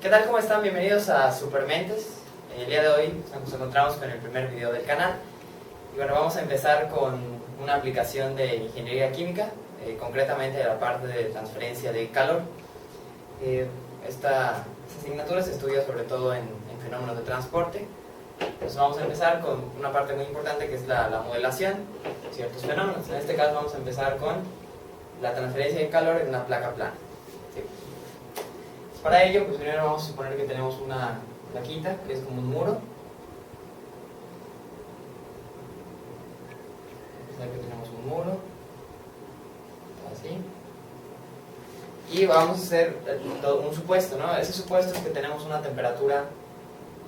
¿Qué tal? ¿Cómo están? Bienvenidos a Supermentes. El día de hoy nos encontramos con el primer video del canal. Y bueno, vamos a empezar con una aplicación de ingeniería química, concretamente de la parte de transferencia de calor. Esta asignatura se estudia sobre todo en fenómenos de transporte. Entonces vamos a empezar con una parte muy importante que es la modelación de ciertos fenómenos. En este caso vamos a empezar con la transferencia de calor en una placa plana. ¿Sí? Para ello, pues primero vamos a suponer que tenemos una plaquita que es como un muro. Vamos a que tenemos un muro, así. Y vamos a hacer un supuesto, ¿no? Ese supuesto es que tenemos una temperatura,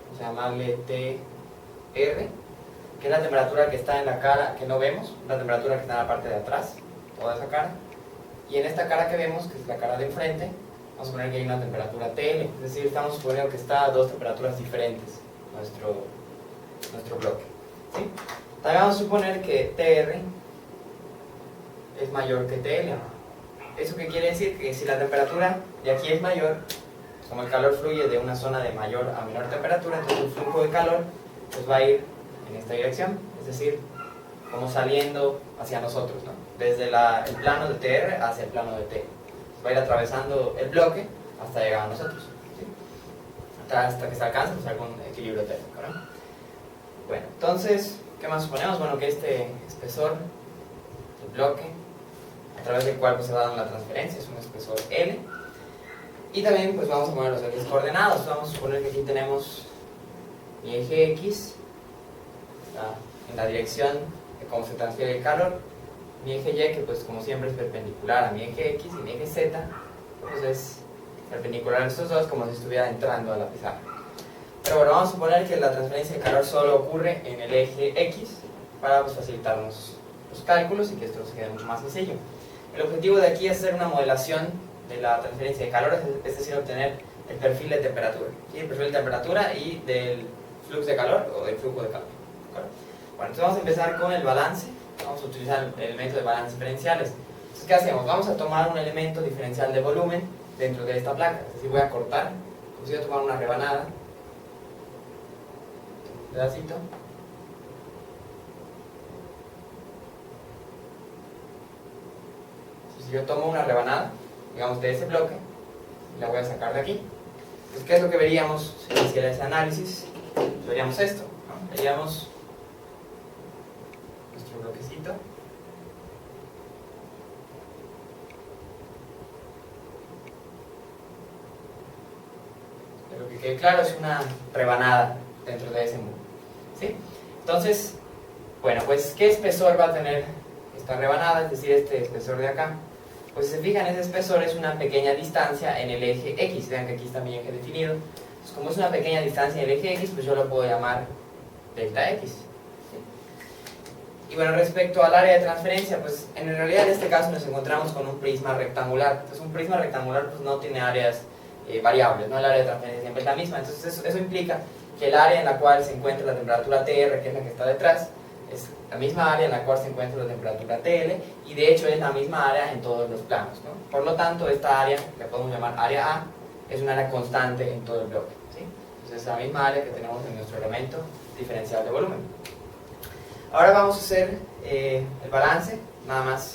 vamos a llamarle TR, que es la temperatura que está en la cara que no vemos, la temperatura que está en la parte de atrás, toda esa cara. Y en esta cara que vemos, que es la cara de enfrente, vamos a poner que hay una temperatura TL, es decir, estamos suponiendo que está a dos temperaturas diferentes nuestro bloque. ¿Sí? También vamos a suponer que TR es mayor que TL. ¿Eso qué quiere decir? Que si la temperatura de aquí es mayor, como el calor fluye de una zona de mayor a menor temperatura, entonces el flujo de calor pues va a ir en esta dirección, es decir, como saliendo hacia nosotros, ¿no? Desde el plano de TR hacia el plano de T. Va a ir atravesando el bloque hasta llegar a nosotros, ¿sí? Hasta que se alcance pues, algún equilibrio térmico, ¿no? Bueno, entonces, ¿qué más suponemos? Bueno, que este espesor del bloque, a través del cual pues, se va dando la transferencia, es un espesor L. Y también pues vamos a poner los ejes coordenados. Vamos a suponer que aquí tenemos mi eje X, en la dirección de cómo se transfiere el calor. Mi eje Y, que pues como siempre es perpendicular a mi eje X, y mi eje Z, pues es perpendicular a estos dos como si estuviera entrando a la pizarra. Pero bueno, vamos a suponer que la transferencia de calor solo ocurre en el eje X para pues, facilitarnos los cálculos y que esto se quede mucho más sencillo. El objetivo de aquí es hacer una modelación de la transferencia de calor, es decir, obtener el perfil de temperatura, ¿sí? El perfil de temperatura y del flujo de calor o del flujo de calor. Bueno, entonces vamos a empezar con el balance. Vamos a utilizar el elemento de balances diferenciales. Entonces, ¿qué hacemos? Vamos a tomar un elemento diferencial de volumen dentro de esta placa. Es decir, voy a cortar, pues voy a tomar una rebanada, un pedacito. Entonces, si yo tomo una rebanada, digamos, de ese bloque, y la voy a sacar de aquí. Entonces, ¿qué es lo que veríamos si hiciera ese análisis? Veríamos esto, ¿no? Veríamos nuestro bloquecito. Lo que quede claro es una rebanada dentro de ese muro, ¿sí? Entonces, bueno, pues ¿qué espesor va a tener esta rebanada? Es decir, este espesor de acá. Pues si se fijan, ese espesor es una pequeña distancia en el eje X. Vean que aquí está mi eje definido. Entonces, como es una pequeña distancia en el eje X, pues yo lo puedo llamar delta X. Y bueno, respecto al área de transferencia, pues en realidad en este caso nos encontramos con un prisma rectangular. Entonces un prisma rectangular pues no tiene áreas variables, ¿no? El área de transferencia siempre es la misma. Entonces eso implica que el área en la cual se encuentra la temperatura TR, que es la que está detrás, es la misma área en la cual se encuentra la temperatura TL, y de hecho es la misma área en todos los planos, ¿no? Por lo tanto, esta área, que podemos llamar área A, es un área constante en todo el bloque, ¿sí? Entonces es la misma área que tenemos en nuestro elemento diferencial de volumen. Ahora vamos a hacer el balance, nada más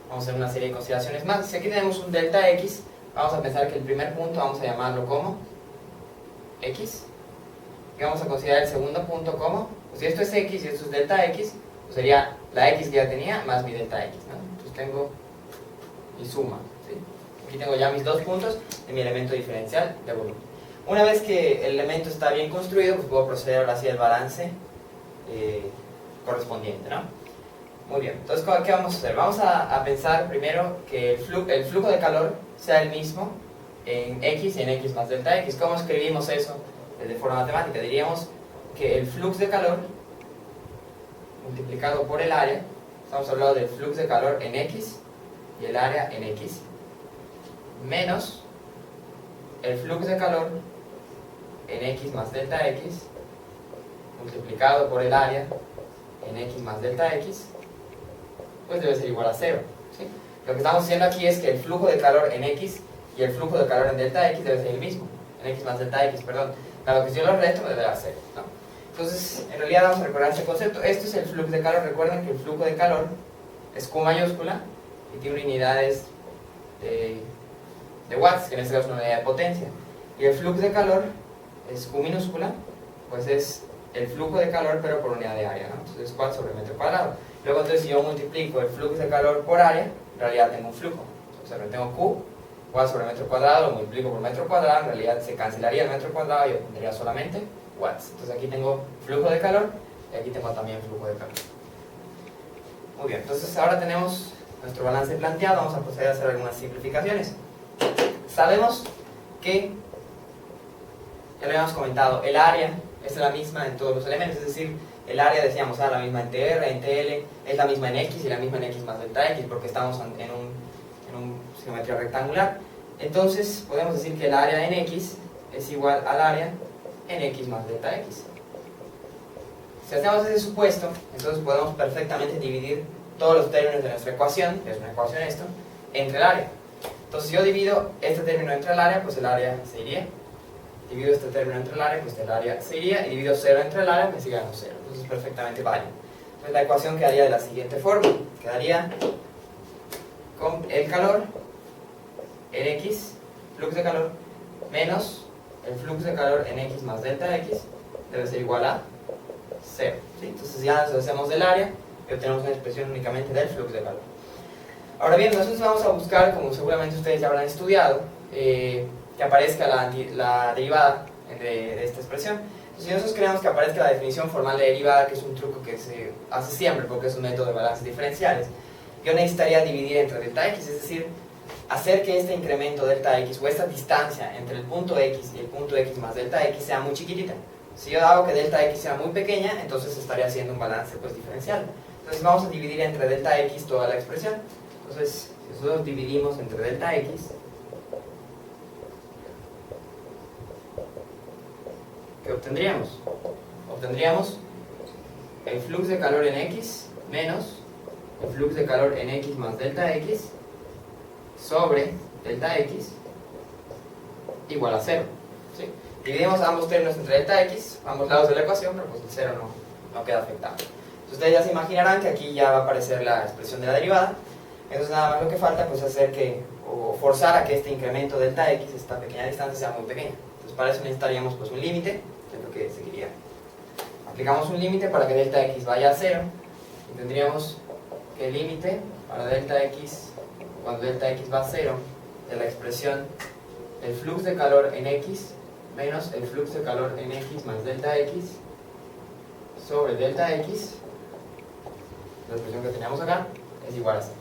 vamos a hacer una serie de consideraciones más. Si aquí tenemos un delta X, vamos a pensar que el primer punto vamos a llamarlo como X, y vamos a considerar el segundo punto como, pues si esto es X y esto es delta X, pues sería la X que ya tenía más mi delta X, ¿no? Entonces tengo mi suma, ¿sí? Aquí tengo ya mis dos puntos de mi elemento diferencial de volumen. Una vez que el elemento está bien construido, pues puedo proceder ahora hacia el balance correspondiente, ¿no? Muy bien, entonces ¿qué vamos a hacer? Vamos a pensar primero que el flujo de calor sea el mismo en X y en X más delta X. ¿Cómo escribimos eso de forma matemática? Diríamos que el flux de calor multiplicado por el área, estamos hablando del flux de calor en X y el área en X, menos el flux de calor en X más delta X multiplicado por el área en X más delta X, pues debe ser igual a 0, ¿sí? Lo que estamos haciendo aquí es que el flujo de calor en X y el flujo de calor en delta X debe ser el mismo. En en x más delta x, perdón. Dado que si yo lo resto me debe dar 0, ¿no? Entonces, en realidad vamos a recordar este concepto. Esto es el flujo de calor. Recuerden que el flujo de calor es Q mayúscula y tiene unidades de watts, que en este caso es una unidad de potencia. Y el flujo de calor es Q minúscula, pues es el flujo de calor pero por unidad de área, ¿no? Entonces es watts sobre metro cuadrado. Luego entonces si yo multiplico el flujo de calor por área, en realidad tengo un flujo. O sea, tengo Q, watts sobre metro cuadrado, lo multiplico por metro cuadrado, en realidad se cancelaría el metro cuadrado y obtendría solamente watts. Entonces aquí tengo flujo de calor y aquí tengo también flujo de calor. Muy bien, entonces ahora tenemos nuestro balance planteado. Vamos a proceder a hacer algunas simplificaciones. Sabemos que, ya lo habíamos comentado, el área es la misma en todos los elementos, es decir, el área decíamos la misma en TR, en TL, es la misma en X y la misma en X más delta X, porque estamos en una geometría rectangular. Entonces podemos decir que el área en X es igual al área en X más delta X. Si hacemos ese supuesto, entonces podemos perfectamente dividir todos los términos de nuestra ecuación, que es una ecuación esto, entre el área. Entonces si yo divido este término entre el área, pues el área se iría. Divido este término entre el área, pues el área se iría. Y divido 0 entre el área, me sigue dando 0. Entonces es perfectamente válido. Entonces la ecuación quedaría de la siguiente forma. Quedaría con el calor en X, flux de calor, menos el flux de calor en X más delta X, debe ser igual a 0. ¿Sí? Entonces ya nos hacemos del área y obtenemos una expresión únicamente del flux de calor. Ahora bien, nosotros vamos a buscar, como seguramente ustedes ya habrán estudiado, que aparezca la derivada de esta expresión. Entonces, si nosotros queremos que aparezca la definición formal de derivada, que es un truco que se hace siempre porque es un método de balances diferenciales, yo necesitaría dividir entre delta x, es decir, hacer que este incremento delta x o esta distancia entre el punto x y el punto x más delta x sea muy chiquitita. Si yo hago que delta x sea muy pequeña, entonces estaría haciendo un balance pues diferencial. Entonces vamos a dividir entre delta x toda la expresión. Entonces, si nosotros dividimos entre delta x, ¿qué obtendríamos? Obtendríamos el flux de calor en x menos el flux de calor en x más delta x sobre delta x igual a 0. ¿Sí? Dividimos ambos términos entre delta x, ambos lados de la ecuación, pero pues el 0 no queda afectado. Entonces ustedes ya se imaginarán que aquí ya va a aparecer la expresión de la derivada. Entonces nada más lo que falta pues hacer que, o forzar a que este incremento delta x, esta pequeña distancia, sea muy pequeña. Entonces para eso necesitaríamos pues un límite, que es lo que seguiría. Aplicamos un límite para que delta x vaya a 0 y tendríamos que el límite para delta x, cuando delta x va a 0, de la expresión el flux de calor en x menos el flux de calor en x más delta x sobre delta x, la expresión que teníamos acá, es igual a 0.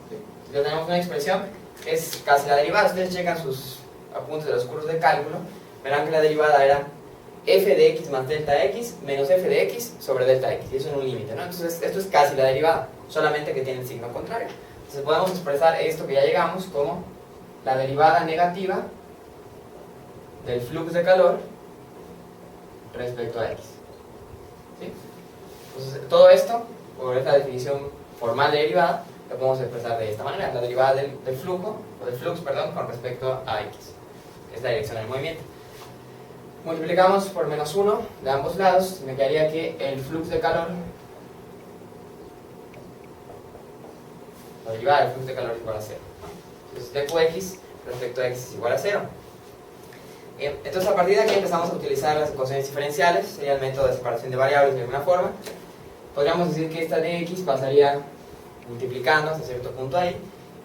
¿Sí? Ya tenemos una expresión que es casi la derivada. Si ustedes checan sus apuntes de los cursos de cálculo, verán que la derivada era f de x más delta x menos f de x sobre delta x, y eso en un límite, ¿no? Entonces esto es casi la derivada, solamente que tiene el signo contrario. Entonces podemos expresar esto que ya llegamos como la derivada negativa del flux de calor respecto a x. ¿Sí? Entonces todo esto, por esta definición formal de derivada, lo podemos expresar de esta manera: la derivada del flux con respecto a x, que es la dirección del movimiento. Multiplicamos por menos 1 de ambos lados y me quedaría que el flux de calor, la derivada del flux de calor es igual a 0. Entonces dqx respecto a x es igual a 0. Entonces a partir de aquí empezamos a utilizar las ecuaciones diferenciales, sería el método de separación de variables de alguna forma. Podríamos decir que esta dx pasaría multiplicando hasta cierto punto ahí,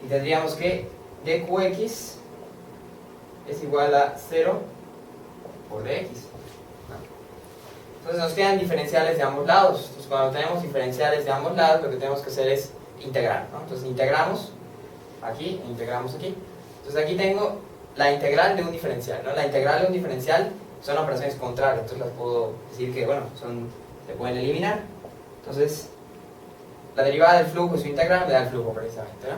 y tendríamos que dqx es igual a 0 por dx. Entonces nos quedan diferenciales de ambos lados. Entonces cuando tenemos diferenciales de ambos lados, lo que tenemos que hacer es integrar, ¿no? Entonces integramos aquí e integramos aquí. Entonces aquí tengo la integral de un diferencial, ¿no? La integral de un diferencial son operaciones contrarias, entonces las puedo decir que, bueno, se pueden eliminar. Entonces la derivada del flujo y su integral me da el flujo precisamente, ¿no?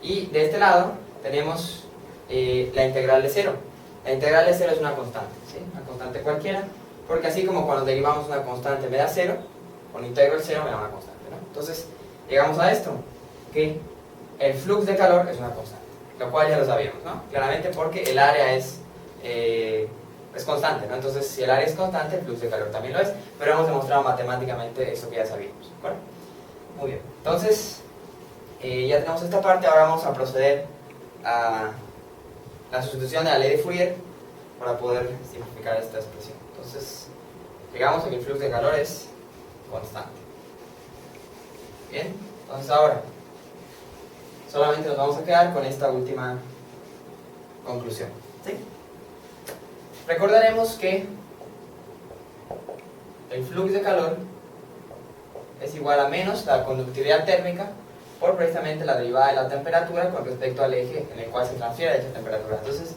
Y de este lado tenemos la integral de 0. La integral de 0 es una constante, ¿sí? Una constante cualquiera, porque así como cuando derivamos una constante me da 0, cuando integro el 0 me da una constante, ¿no? Entonces llegamos a esto, que el flux de calor es una constante, lo cual ya lo sabíamos, ¿no? Claramente porque el área es es constante, ¿no? Entonces, si el área es constante, el flujo de calor también lo es, pero hemos demostrado matemáticamente eso que ya sabíamos, ¿de acuerdo? Muy bien, entonces, ya tenemos esta parte, ahora vamos a proceder a la sustitución de la ley de Fourier para poder simplificar esta expresión. Entonces, digamos que el flujo de calor es constante. Bien, entonces ahora solamente nos vamos a quedar con esta última conclusión, ¿sí? Recordaremos que el flujo de calor es igual a menos la conductividad térmica por precisamente la derivada de la temperatura con respecto al eje en el cual se transfiere dicha temperatura. Entonces,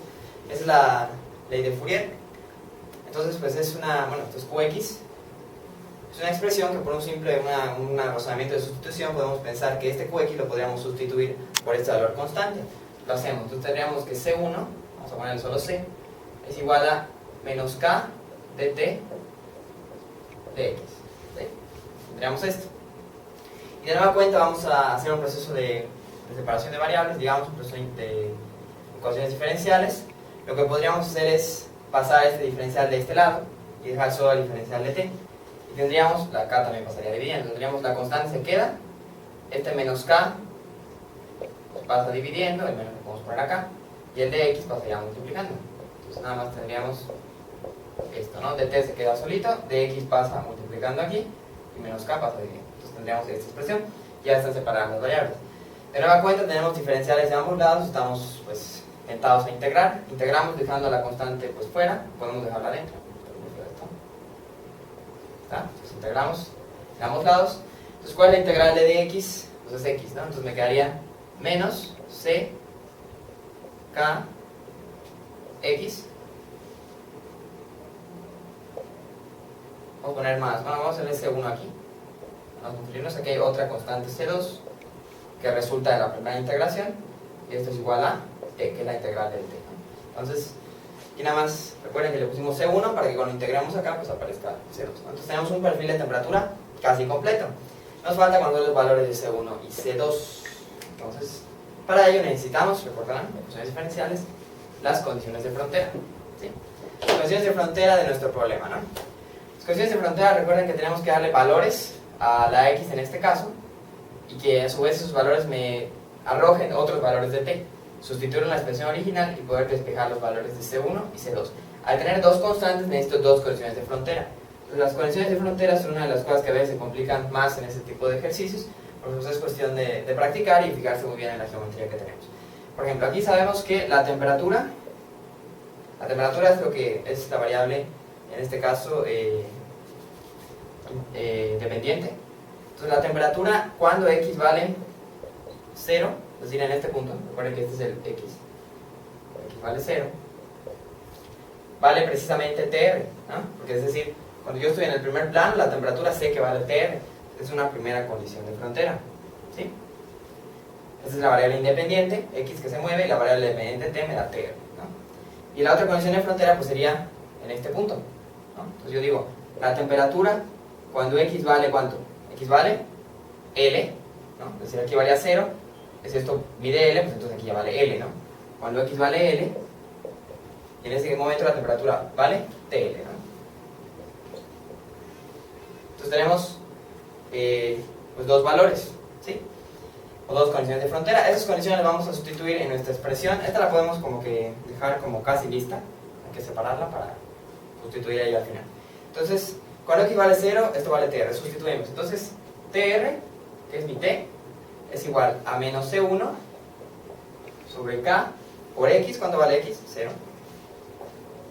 es la ley de Fourier. Entonces, pues es una, bueno, esto es Qx. Es una expresión que por un simple un razonamiento de sustitución podemos pensar que este Qx lo podríamos sustituir por este valor constante. Lo hacemos. Entonces tendríamos que C1, vamos a ponerle solo C, es igual a menos K de T de X. ¿Sí? Tendríamos esto. Y de nueva cuenta vamos a hacer un proceso de separación de variables, digamos un proceso de ecuaciones diferenciales. Lo que podríamos hacer es pasar este diferencial de este lado y dejar solo el diferencial de T. Y tendríamos, la K también pasaría dividiendo, tendríamos la constante se queda, este menos K pasa dividiendo, el menos lo podemos poner acá, y el de X pasaría multiplicando. Entonces nada más tendríamos esto, ¿no? De T se queda solito, de X pasa multiplicando aquí, y menos K pasa dividiendo. Entonces tendríamos esta expresión, ya están separadas las variables. De nueva cuenta tenemos diferenciales de ambos lados, estamos pues tentados a integrar, integramos dejando la constante pues fuera, podemos dejarla dentro. Entonces integramos de ambos lados. Entonces, ¿cuál es la integral de dx? Pues es x, ¿no? Entonces me quedaría menos c k x. Vamos a poner más, bueno, vamos a hacer C1 aquí. Vamos a cumplirnos, aquí hay otra constante C2 que resulta de la primera integración, y esto es igual a e, que es la integral del t, ¿no? Entonces, y nada más recuerden que le pusimos C1 para que cuando integremos acá pues aparezca C2, ¿no? Entonces tenemos un perfil de temperatura casi completo. Nos falta conocer los valores de C1 y C2. Entonces, para ello necesitamos, recordarán, ecuaciones diferenciales, las condiciones de frontera, ¿sí? Las condiciones de frontera de nuestro problema, ¿no? Las condiciones de frontera, recuerden que tenemos que darle valores a la X en este caso, y que a su vez esos valores me arrojen otros valores de T. Sustituir en la expresión original y poder despejar los valores de C1 y C2. Al tener dos constantes necesito dos condiciones de frontera. Entonces, las condiciones de frontera son una de las cosas que a veces se complican más en este tipo de ejercicios, porque pues es cuestión de practicar y fijarse muy bien en la geometría que tenemos. Por ejemplo, aquí sabemos que la temperatura es lo que es la variable, en este caso, dependiente. Entonces la temperatura cuando x vale 0, es decir, en este punto, recuerden que este es el x vale 0, vale precisamente TR, ¿no? Porque es decir, cuando yo estoy en el primer plano, la temperatura sé que vale TR, es una primera condición de frontera, ¿sí? Esa es la variable independiente, x que se mueve, y la variable dependiente t me da TR, ¿no? Y la otra condición de frontera pues sería en este punto, ¿no? Entonces yo digo, la temperatura cuando x vale ¿cuánto? X vale L, ¿no? Es decir, aquí valía 0, es esto mide L, pues entonces aquí ya vale L, ¿no? Cuando x vale L, en ese momento la temperatura vale TL, ¿no? Entonces tenemos pues dos valores, ¿sí? O dos condiciones de frontera. Esas condiciones las vamos a sustituir en nuestra expresión. Esta la podemos como que dejar como casi lista, hay que separarla para sustituir ahí al final. Entonces, cuando x vale 0, esto vale TR, sustituimos. Entonces, TR, que es mi T, es igual a menos C1 sobre K por X. ¿Cuánto vale X? 0.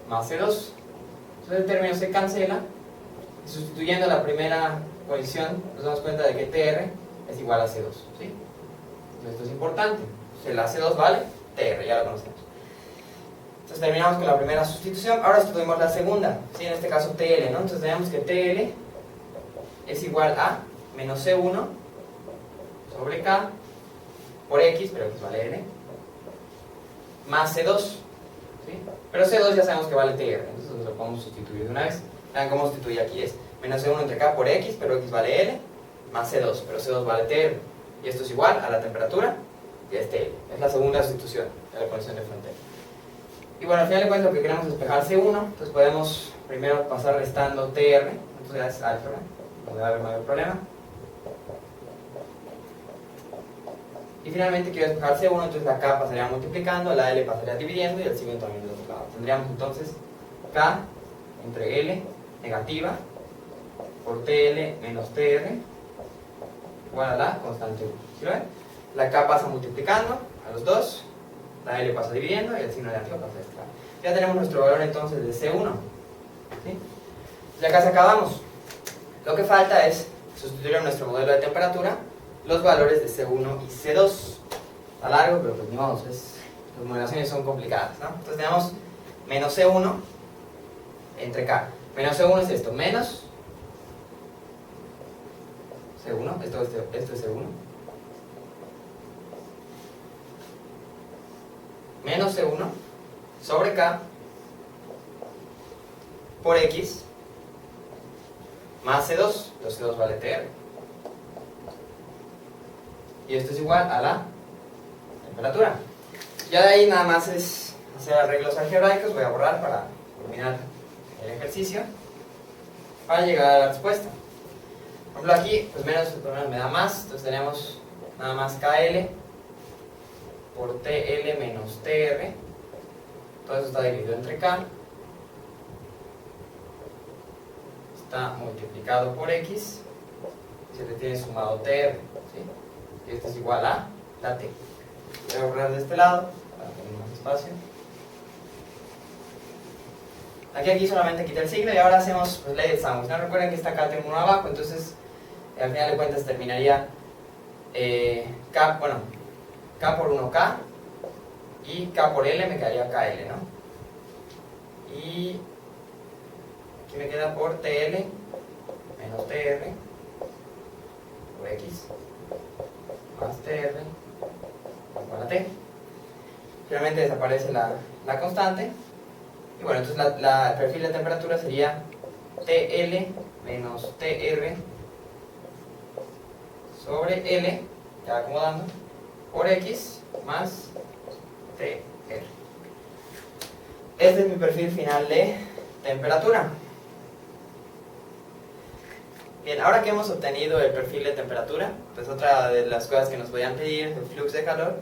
Más C2. Entonces el término se cancela. Y sustituyendo la primera condición, nos damos cuenta de que TR es igual a C2, ¿sí? Entonces esto es importante. Entonces la C2 vale TR, ya lo conocemos. Entonces terminamos con la primera sustitución. Ahora sustituimos la segunda, ¿sí? En este caso TL, ¿no? Entonces tenemos que TL es igual a menos C1 sobre K por X, pero X vale L, más C2, ¿sí? Pero C2 ya sabemos que vale TR, entonces lo podemos sustituir de una vez. Vean cómo sustituir aquí, es menos C1 entre K por X, pero X vale L, más C2, pero C2 vale TR. Y esto es igual a la temperatura, y es TL. Es la segunda sustitución de la condición de frontera. Y bueno, al final de cuentas lo que queremos es despejar C1, entonces podemos primero pasar restando TR, entonces ya es álgebra, no debe haber mayor problema. Y finalmente quiero despejar C1, entonces la K pasaría multiplicando, la L pasaría dividiendo y el signo también del otro lado. Tendríamos entonces K entre L negativa por TL menos TR igual a la constante 1. ¿Sí lo ven? La K pasa multiplicando a los dos, la L pasa dividiendo y el signo negativo pasa a este lado. Ya tenemos nuestro valor entonces de C1. ¿Sí? Ya casi acabamos. Lo que falta es sustituir en nuestro modelo de temperatura los valores de C1 y C2. Está largo, pero pues ni modo, las modelaciones son complicadas, ¿no? Entonces tenemos menos C1 entre K. Menos C1 es esto, menos C1, esto es C1. Menos C1 sobre K por X más C2, los C2 vale TR. Y esto es igual a la temperatura. Ya de ahí nada más es hacer arreglos algebraicos, voy a borrar para terminar el ejercicio, para llegar a la respuesta. Por ejemplo aquí, pues menos me da más, entonces tenemos nada más KL por TL menos TR, todo eso está dividido entre K, está multiplicado por X, y se le tiene sumado TR, ¿sí? Y esto es igual a la T. Voy a borrar de este lado para tener más espacio. Aquí solamente quité el signo y ahora hacemos pues, ley de sándwich. ¿No? Recuerden que esta K tengo 1 abajo, entonces al final de cuentas terminaría K por 1K y K por L me quedaría KL, ¿no? Y aquí me queda por TL menos TR por X más TR igual a T. Finalmente desaparece la constante. Y bueno, entonces el perfil de temperatura sería TL menos TR sobre L, ya acomodando, por X más TR. Este es mi perfil final de temperatura. Bien, ahora que hemos obtenido el perfil de temperatura, pues otra de las cosas que nos podían pedir es el flujo de calor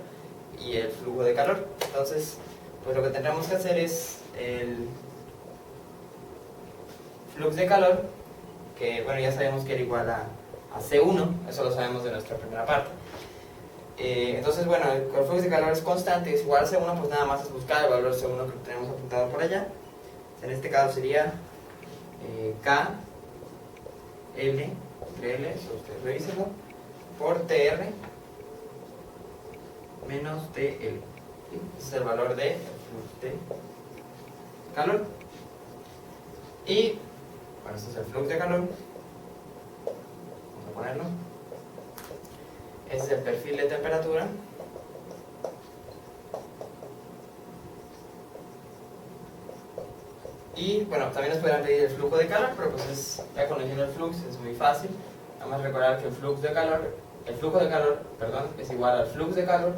y el flujo de calor. Entonces, pues lo que tendremos que hacer es el flujo de calor, que bueno, ya sabemos que era igual a C1, eso lo sabemos de nuestra primera parte. Entonces, bueno, el flujo de calor es constante, es igual a C1, pues nada más es buscar el valor C1 que tenemos apuntado por allá. En este caso sería K L, entre L, eso ustedes revísenlo, por TR menos TL. ¿Sí? Ese es el valor de calor. Y, bueno, este es el flujo de calor. Vamos a ponerlo. Este es el perfil de temperatura. Y bueno, también nos podrán pedir el flujo de calor, pero pues ya conociendo el flujo es muy fácil. Nada más recordar que el flujo de calor, es igual al flujo de calor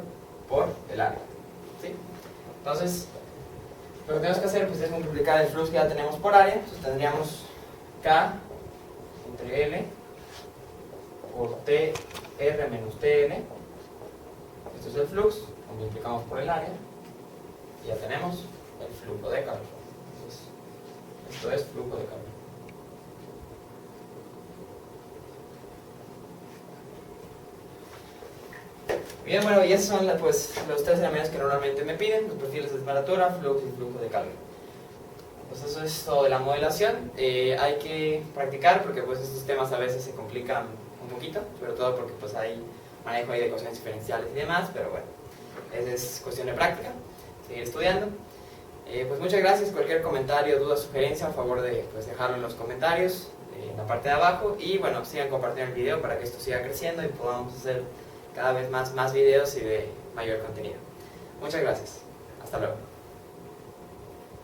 por el área. ¿Sí? Entonces, lo que tenemos que hacer pues, es multiplicar el flujo que ya tenemos por área. Entonces tendríamos K entre L por TR menos TL. Esto es el flujo, lo multiplicamos por el área y ya tenemos el flujo de calor. Esto es flujo de calor. Bien, bueno, y esos son pues, los tres elementos que normalmente me piden, los perfiles de temperatura, flujo y flujo de calor. Pues eso es todo de la modelación. Hay que practicar porque pues estos temas a veces se complican un poquito, sobre todo porque pues hay manejo de ecuaciones diferenciales y demás, pero bueno, esa es cuestión de práctica, seguir estudiando. Pues muchas gracias, cualquier comentario, duda, sugerencia, a favor de pues, dejarlo en los comentarios, en la parte de abajo, y bueno, sigan compartiendo el video para que esto siga creciendo y podamos hacer cada vez más videos y de mayor contenido. Muchas gracias, hasta luego.